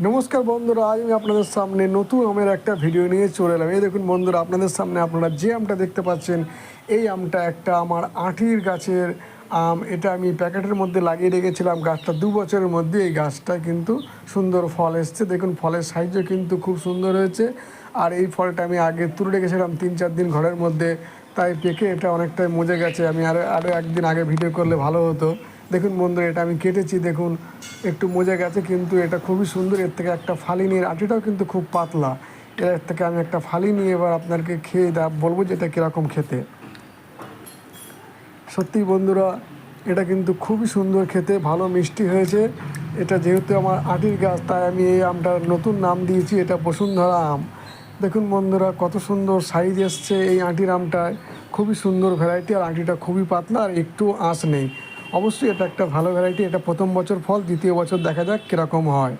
নমস্কার বন্ধুরা, আজ আমি আপনাদের সামনে নতুন আমের একটা ভিডিও নিয়ে চলে এলাম। এই দেখুন বন্ধুরা, আপনাদের সামনে আপনারা যে আমটা দেখতে পাচ্ছেন, এই আমটা একটা আমার আঁটির গাছের আম। এটা আমি প্যাকেটের মধ্যে লাগিয়ে রেখেছিলাম। গাছটা 2 বছরের মধ্যে এই গাছটা কিন্তু সুন্দর ফল এসছে। দেখুন ফলের সাইজও কিন্তু খুব সুন্দর হয়েছে। আর এই ফলটা আমি আগে তুলে রেখেছিলাম 3-4 দিন ঘরের মধ্যে, তাই পেকে এটা অনেকটাই মজে গেছে। আমি আরও একদিন আগে ভিডিও করলে ভালো হতো। দেখুন বন্ধুরা, এটা আমি কেটেছি, দেখুন একটু মজে গেছে, কিন্তু এটা খুবই সুন্দর। এর থেকে একটা ফালি নিয়ে, আটিটাও কিন্তু খুব পাতলা। এর থেকে আমি একটা ফালি নিয়ে এবার আপনাকে খেয়ে বলবো যে এটা কীরকম খেতে। সত্যি বন্ধুরা, এটা কিন্তু খুবই সুন্দর খেতে, ভালো মিষ্টি হয়েছে। এটা যেহেতু আমার আটির গাছ, তাই আমি এই আমটার নতুন নাম দিয়েছি, এটা বসুন্ধরা আম। দেখুন বন্ধুরা, কত সুন্দর সাইজ এসছে এই আটির আমটায়। খুবই সুন্দর ভ্যারাইটি, আর আটিটা খুবই পাতলা আর একটু আঁশ নেই। অবশ্যই এটা একটা ভালো ভ্যারাইটি। এটা প্রথম বছর ফল, দ্বিতীয় বছর দেখা যাক কীরকম হয়।